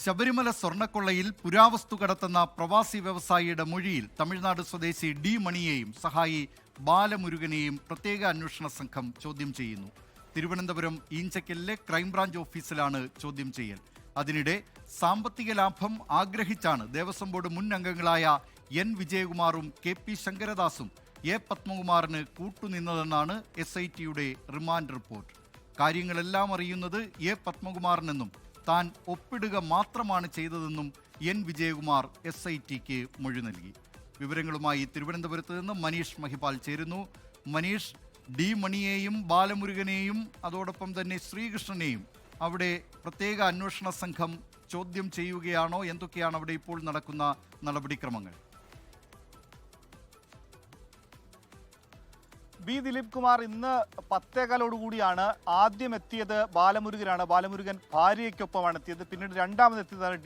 ശബരിമല സ്വർണ്ണക്കൊള്ളയിൽ പുരാവസ്തു കടത്തുന്ന പ്രവാസി വ്യവസായിയുടെ മൊഴിയിൽ തമിഴ്നാട് സ്വദേശി ഡി മണിയെയും സഹായി ബാലമുരുകനെയും പ്രത്യേക അന്വേഷണ സംഘം ചോദ്യം ചെയ്യുന്നു. തിരുവനന്തപുരം ഈഞ്ചക്കലിലെ ക്രൈംബ്രാഞ്ച് ഓഫീസിലാണ് ചോദ്യം ചെയ്യൽ. അതിനിടെ സാമ്പത്തിക ലാഭം ആഗ്രഹിച്ചാണ് ദേവസ്വം ബോർഡ് മുൻ അംഗങ്ങളായ എൻ വിജയകുമാറും കെ പി ശങ്കരദാസും എ പത്മകുമാറിന് കൂട്ടുനിന്നതെന്നാണ് SITയുടെ റിമാൻഡ് റിപ്പോർട്ട്. കാര്യങ്ങളെല്ലാം അറിയുന്നത് എ പത്മകുമാറിനെന്നും താൻ ഒപ്പിടുക മാത്രമാണ് ചെയ്തതെന്നും എൻ വിജയകുമാർ SITക്ക് മൊഴി നൽകി. വിവരങ്ങളുമായി തിരുവനന്തപുരത്ത് നിന്ന് മനീഷ് മഹിപാൽ ചേരുന്നു. മനീഷ്, ഡി മണിയെയും ബാലമുരുകനെയും അതോടൊപ്പം തന്നെ ശ്രീകൃഷ്ണനെയും അവിടെ പ്രത്യേക അന്വേഷണ സംഘം ചോദ്യം ചെയ്യുകയാണോ? എന്തൊക്കെയാണ് അവിടെ ഇപ്പോൾ നടക്കുന്ന നടപടിക്രമങ്ങൾ? ബി ദിലീപ് കുമാർ ഇന്ന് 10:15 ആദ്യം എത്തിയത് ബാലമുരുകനാണ്. ബാലമുരുകൻ ഭാര്യയ്ക്കൊപ്പമാണ് എത്തിയത്. പിന്നീട് രണ്ടാമത് എത്തിയതാണ്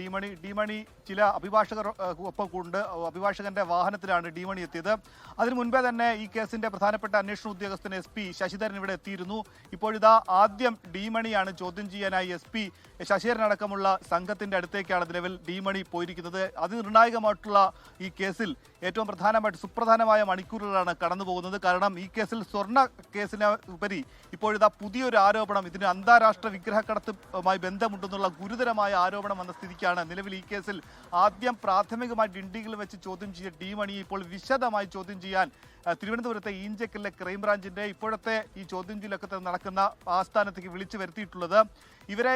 ഡി മണി ചില അഭിഭാഷകർ ഒപ്പം കൊണ്ട് അഭിഭാഷകന്റെ വാഹനത്തിലാണ് ഡി മണി എത്തിയത്. അതിനു മുൻപേ തന്നെ ഈ കേസിന്റെ പ്രധാനപ്പെട്ട അന്വേഷണ ഉദ്യോഗസ്ഥൻ SP ശശിധരൻ ഇവിടെ എത്തിയിരുന്നു. ഇപ്പോഴിതാ ആദ്യം ഡി മണിയാണ് ചോദ്യം ചെയ്യാനായി SP ശശിധരൻ അടക്കമുള്ള സംഘത്തിന്റെ അടുത്തേക്കാണ് നിലവിൽ ഡി മണി പോയിരിക്കുന്നത്. അതിനിർണായകമായിട്ടുള്ള ഈ കേസിൽ ഏറ്റവും സുപ്രധാനമായ മണിക്കൂറുകളാണ് കടന്നു പോകുന്നത്. കാരണം ഈ കേസിൽ സ്വർണ്ണ കേസിന് ഉപരി ഇപ്പോഴിതാ പുതിയൊരു ആരോപണം, ഇതിന് അന്താരാഷ്ട്ര വിഗ്രഹക്കടത്തുമായി ബന്ധമുണ്ടെന്നുള്ള ഗുരുതരമായ ആരോപണം വന്ന സ്ഥിതിക്കാണ് നിലവിൽ ഈ കേസിൽ ആദ്യം പ്രാഥമികമായി ഡിണ്ടിയിൽ വെച്ച് ചോദ്യം ചെയ്ത ഡി മണിയെ ഇപ്പോൾ വിശദമായി ചോദ്യം ചെയ്യാൻ തിരുവനന്തപുരത്തെ ഈഞ്ചക്കലിലെ ക്രൈംബ്രാഞ്ചിന്റെ ഇപ്പോഴത്തെ ഈ ചോദ്യം ചെയ്യലൊക്കെ നടക്കുന്ന ആസ്ഥാനത്തേക്ക് വിളിച്ചു വരുത്തിയിട്ടുള്ളത്. ഇവരെ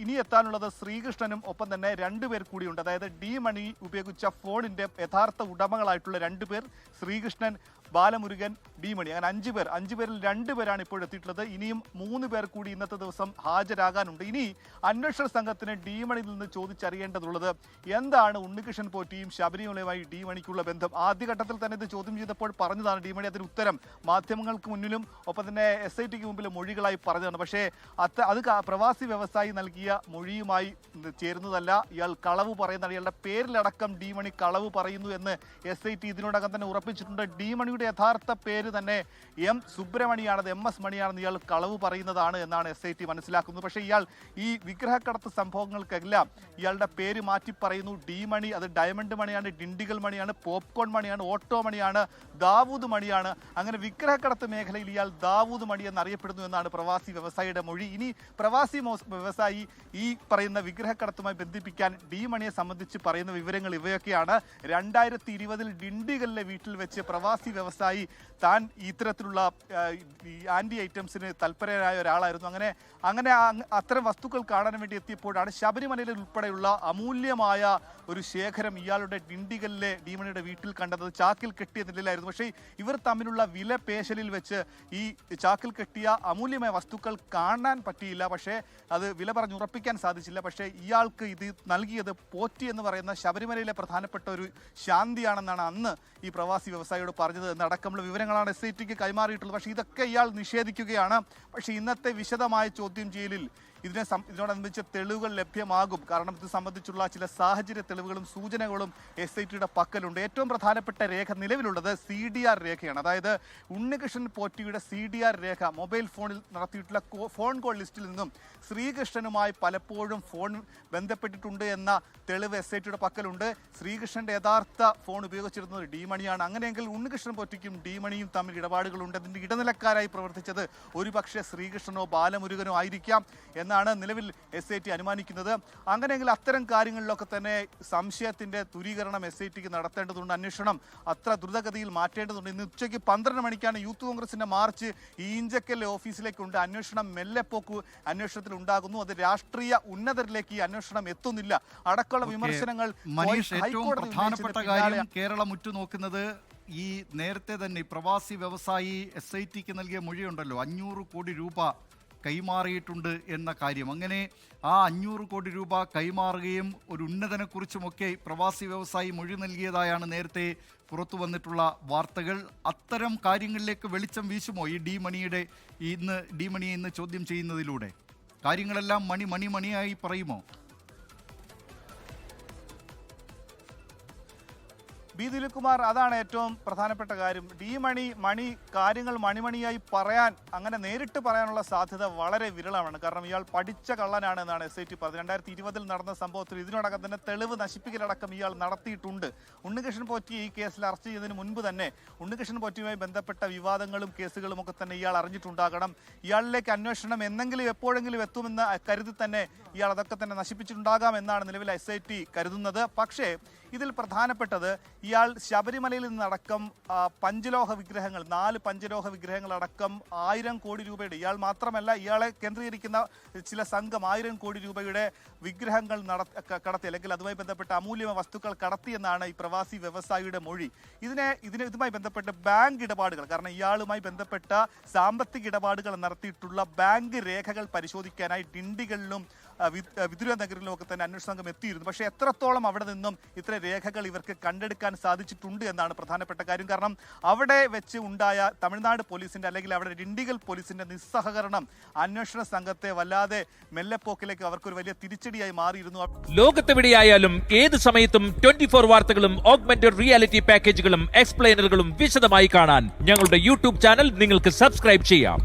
ഇനി എത്താനുള്ളത് ശ്രീകൃഷ്ണനും ഒപ്പം തന്നെ 2 പേർ കൂടിയുണ്ട്. അതായത് ഡി മണി ഉപയോഗിച്ച ഫോണിന്റെ യഥാർത്ഥ ഉടമകളായിട്ടുള്ള 2 പേർ, ശ്രീകൃഷ്ണൻ, ബാലമുരുകൻ, ഡി മണി, അങ്ങനെ 5 പേരിൽ 2 പേരാണ് ഇപ്പോൾ എത്തിയിട്ടുള്ളത്. ഇനിയും 3 പേർ കൂടി ഇന്നത്തെ ദിവസം ഹാജരാകാനുണ്ട്. ഇനി അന്വേഷണ സംഘത്തിന് ഡി മണിയിൽ നിന്ന് ചോദിച്ചറിയേണ്ടതുള്ളത് എന്താണ് ഉണ്ണികൃഷ്ണൻ പോറ്റിയും ശബരിമലയുമായി ഡി മണിക്കുള്ള ബന്ധം. ആദ്യഘട്ടത്തിൽ തന്നെ ഇത് ചോദ്യം ചെയ്തപ്പോൾ പറഞ്ഞതാണ് ഡി മണി. അതിന് ഉത്തരം മാധ്യമങ്ങൾക്ക് മുന്നിലും ഒപ്പം തന്നെ SITക്ക് മുമ്പിലും മൊഴികളായി പറഞ്ഞതാണ്. പക്ഷേ അത് പ്രവാസി വ്യവസായി നൽകിയ മൊഴിയുമായി ചേരുന്നതല്ല. ഇയാൾ കളവ് പറയുന്നതാണ്. ഇയാളുടെ പേരിലടക്കം ഡി മണി കളവ് പറയുന്നു എന്ന് SIT ഇതിനോടകം തന്നെ ഉറപ്പിച്ചിട്ടുണ്ട്. ഡി മണിയുടെ യഥാർത്ഥ പേര് തന്നെ M സുബ്രഹ്മണിയാണത്, MS മണിയാണെന്ന് ഇയാൾ കളവ് പറയുന്നതാണ് എന്നാണ് SIT മനസ്സിലാക്കുന്നത്. പക്ഷേ ഇയാൾ ഈ വിഗ്രഹക്കടത്ത് സംഭവങ്ങൾക്കെല്ലാം ഇയാളുടെ പേര് മാറ്റി പറയുന്നു. ഡി മണി അത് ഡയമണ്ട് മണിയാണ്, ഡിണ്ടിഗൽ മണിയാണ്, പോപ്കോൺ മണിയാണ്, ഓട്ടോ മണിയാണ്, ദാവൂദ് മണിയാണ്. അങ്ങനെ വിഗ്രഹക്കടത്ത് മേഖലയിൽ ഇയാൾ ദാവൂദ് മണി എന്നറിയപ്പെടുന്നു എന്നാണ് പ്രവാസി വ്യവസായിയുടെ മൊഴി. ഇനി പ്രവാസി വ്യവസായി ഈ പറയുന്ന വിഗ്രഹക്കടത്തുമായി ബന്ധിപ്പിക്കാൻ ഡി മണിയെ സംബന്ധിച്ച് പറയുന്ന വിവരങ്ങൾ ഇവയൊക്കെയാണ്. 2020 ഡിണ്ടിഗലിലെ വീട്ടിൽ വെച്ച് പ്രവാസി വ്യവസായി താൻ ഇത്തരത്തിലുള്ള ആന്റി ഐറ്റംസിന് തൽപരരായ ഒരാളായിരുന്നു. അങ്ങനെ അത്തരം വസ്തുക്കൾ കാണാൻ വേണ്ടി എത്തിയപ്പോഴാണ് ശബരിമലയിൽ ഉൾപ്പെടെയുള്ള അമൂല്യമായ ഒരു ശേഖരം ഇയാളുടെ ഡിണ്ടിഗലിലെ ഡി മണിയുടെ വീട്ടിൽ കണ്ടത്. ചാക്കിൽ കെട്ടിയ നിലയിലായിരുന്നു. പക്ഷേ ഇവർ തമ്മിലുള്ള വില പേശലിൽ വെച്ച് ഈ ചാക്കിൽ കെട്ടിയ അമൂല്യമായ വസ്തുക്കൾ കാണാൻ പറ്റിയില്ല. പക്ഷേ അത് വില പറഞ്ഞുറപ്പിക്കാൻ സാധിച്ചില്ല. പക്ഷേ ഇയാൾക്ക് ഇത് നൽകിയത് പോറ്റി എന്ന് പറയുന്ന ശബരിമലയിലെ പ്രധാനപ്പെട്ട ഒരു ശാന്തിയാണെന്നാണ് അന്ന് ഈ പ്രവാസി വ്യവസായിയോട് പറഞ്ഞത് എന്നടക്കമുള്ള വിവരങ്ങളാണ് SITക്ക് കൈമാറിയിട്ടുള്ളത്. പക്ഷേ ഇതൊക്കെ ഇയാൾ നിഷേധിക്കുകയാണ്. പക്ഷേ ഇന്നത്തെ വിശദമായ ചോദ്യം ചെയ്യലിൽ ഇതിനോടനുബന്ധിച്ച് തെളിവുകൾ ലഭ്യമാകും. കാരണം ഇത് സംബന്ധിച്ചുള്ള ചില സാഹചര്യ തെളിവുകളും സൂചനകളും SITയുടെ പക്കലുണ്ട്. ഏറ്റവും പ്രധാനപ്പെട്ട രേഖ നിലവിലുള്ളത് CDR രേഖയാണ്. അതായത് ഉണ്ണികൃഷ്ണൻ പോറ്റിയുടെ CDR രേഖ മൊബൈൽ ഫോണിൽ നടത്തിയിട്ടുള്ള ഫോൺ കോൾ ലിസ്റ്റിൽ നിന്നും ശ്രീകൃഷ്ണനുമായി പലപ്പോഴും ഫോൺ ബന്ധപ്പെട്ടിട്ടുണ്ട് എന്ന തെളിവ് SITയുടെ പക്കലുണ്ട്. ശ്രീകൃഷ്ണന്റെ യഥാർത്ഥ ഫോൺ ഉപയോഗിച്ചിരുന്നത് ഡി മണിയാണ്. അങ്ങനെയെങ്കിൽ ഉണ്ണികൃഷ്ണൻ പോറ്റിക്കും ഡി മണിയും തമ്മിൽ ഇടപാടുകളുണ്ട്. അതിൻ്റെ ഇടനിലക്കാരായി പ്രവർത്തിച്ചത് ഒരുപക്ഷെ ശ്രീകൃഷ്ണനോ ബാലമുരുകനോ ആയിരിക്കാം എന്നാണ് നിലവിൽ SIT അനുമാനിക്കുന്നത്. അങ്ങനെയെങ്കിൽ അത്തരം കാര്യങ്ങളിലൊക്കെ തന്നെ സംശയത്തിന്റെ ദൂരീകരണം SITക്ക് നടത്തേണ്ടതുണ്ട്. അന്വേഷണം അത്ര ദ്രുതഗതിയിൽ മാറ്റേണ്ടതുണ്ട്. ഇന്ന് ഉച്ചയ്ക്ക് 12 മണിക്കാണ് യൂത്ത് കോൺഗ്രസിന്റെ മാർച്ച് ഈഞ്ചക്കലിലെ ഓഫീസിലേക്കുണ്ട്. അന്വേഷണം മെല്ലെപ്പോക്ക് അന്വേഷണത്തിൽ ഉണ്ടാകുന്നു. അത് രാഷ്ട്രീയ ഉന്നതരിലേക്ക് ഈ അന്വേഷണം എത്തുന്നില്ല അടക്കമുള്ള വിമർശനങ്ങൾ. ഏറ്റവും പ്രധാനപ്പെട്ട കാര്യം കേരളം ഉറ്റുനോക്കുന്നത് ഈ നേരത്തെ തന്നെ പ്രവാസി വ്യവസായി SITക്ക് നൽകിയ മൊഴിയുണ്ടല്ലോ, 500 കോടി രൂപ കൈമാറിയിട്ടുണ്ട് എന്ന കാര്യം. അങ്ങനെ ആ 500 കോടി രൂപ കൈമാറുകയും ഒരു ഉന്നതനെക്കുറിച്ചുമൊക്കെ പ്രവാസി വ്യവസായി മൊഴി നൽകിയതായാണ് നേരത്തെ പുറത്തു വന്നിട്ടുള്ള വാർത്തകൾ. അത്തരം കാര്യങ്ങളിലേക്ക് വെളിച്ചം വീശുമോ ഈ ഡി മണിയെ ഇന്ന് ചോദ്യം ചെയ്യുന്നതിലൂടെ? കാര്യങ്ങളെല്ലാം മണിയായി പറയുമോ? ബി ദിലീപ്കുമാർ, അതാണ് ഏറ്റവും പ്രധാനപ്പെട്ട കാര്യം. മണി കാര്യങ്ങൾ മണിമണിയായി പറയാൻ, അങ്ങനെ നേരിട്ട് പറയാനുള്ള സാധ്യത വളരെ വിരളമാണ്. കാരണം ഇയാൾ പഠിച്ച കള്ളനാണ് എന്നാണ് SIT പറഞ്ഞത്. 2020 നടന്ന സംഭവത്തിൽ ഇതിനോടകം തന്നെ തെളിവ് നശിപ്പിക്കലടക്കം ഇയാൾ നടത്തിയിട്ടുണ്ട്. ഉണ്ണികൃഷ്ണൻ പോറ്റിയെ ഈ കേസിൽ അറസ്റ്റ് ചെയ്തതിന് മുൻപ് തന്നെ ഉണ്ണികൃഷ്ണൻ പോറ്റിയുമായി ബന്ധപ്പെട്ട വിവാദങ്ങളും കേസുകളും ഒക്കെ തന്നെ ഇയാൾ അറിഞ്ഞിട്ടുണ്ടാകണം. ഇയാളിലേക്ക് അന്വേഷണം എന്നെങ്കിലും എപ്പോഴെങ്കിലും എത്തുമെന്ന് കരുതി തന്നെ ഇയാൾ അതൊക്കെ തന്നെ നശിപ്പിച്ചിട്ടുണ്ടാകാം എന്നാണ് നിലവിൽ SIT കരുതുന്നത്. പക്ഷേ ഇതിൽ പ്രധാനപ്പെട്ടത് ഇയാൾ ശബരിമലയിൽ നിന്നടക്കം പഞ്ചലോഹ വിഗ്രഹങ്ങൾ, 4 പഞ്ചലോഹ വിഗ്രഹങ്ങളടക്കം 1000 കോടി രൂപയുടെ, ഇയാൾ മാത്രമല്ല ഇയാളെ കേന്ദ്രീകരിക്കുന്ന ചില സംഘം 1000 കോടി രൂപയുടെ വിഗ്രഹങ്ങൾ കടത്തി, അല്ലെങ്കിൽ അതുമായി ബന്ധപ്പെട്ട അമൂല്യ വസ്തുക്കൾ കടത്തിയെന്നാണ് ഈ പ്രവാസി വ്യവസായിയുടെ മൊഴി. ഇതുമായി ബന്ധപ്പെട്ട് ബാങ്ക് ഇടപാടുകൾ, കാരണം ഇയാളുമായി ബന്ധപ്പെട്ട സാമ്പത്തിക ഇടപാടുകൾ നടത്തിയിട്ടുള്ള ബാങ്ക് രേഖകൾ പരിശോധിക്കാനായി ഡിണ്ടികളിലും വിദുര നഗരിലും ഒക്കെ തന്നെ അന്വേഷണ സംഘം എത്തിയിരുന്നു. പക്ഷേ എത്രത്തോളം അവിടെ നിന്നും ഇത്തരം രേഖകൾ ഇവർക്ക് കണ്ടെടുക്കാൻ സാധിച്ചിട്ടുണ്ട് എന്നാണ് പ്രധാനപ്പെട്ട കാര്യം. കാരണം അവിടെ വെച്ച് ഉണ്ടായ തമിഴ്നാട് പോലീസിന്റെ, അല്ലെങ്കിൽ അവിടെ ഡിണ്ടിഗൽ പോലീസിന്റെ നിസ്സഹകരണം അന്വേഷണ സംഘത്തെ വല്ലാതെ മെല്ലെപ്പോക്കിലേക്ക് അവർക്കൊരു വലിയ തിരിച്ചടിയായി മാറിയിരുന്നു. ലോകത്തെവിടെയായാലും ഏത് സമയത്തും 24 വാർത്തകളും ഓഗ്മെന്റഡ് റിയാലിറ്റി പാക്കേജുകളും എക്സ്പ്ലെയിനറുകളും വിശദമായി കാണാൻ ഞങ്ങളുടെ യൂട്യൂബ് ചാനൽ നിങ്ങൾക്ക് സബ്സ്ക്രൈബ് ചെയ്യാം.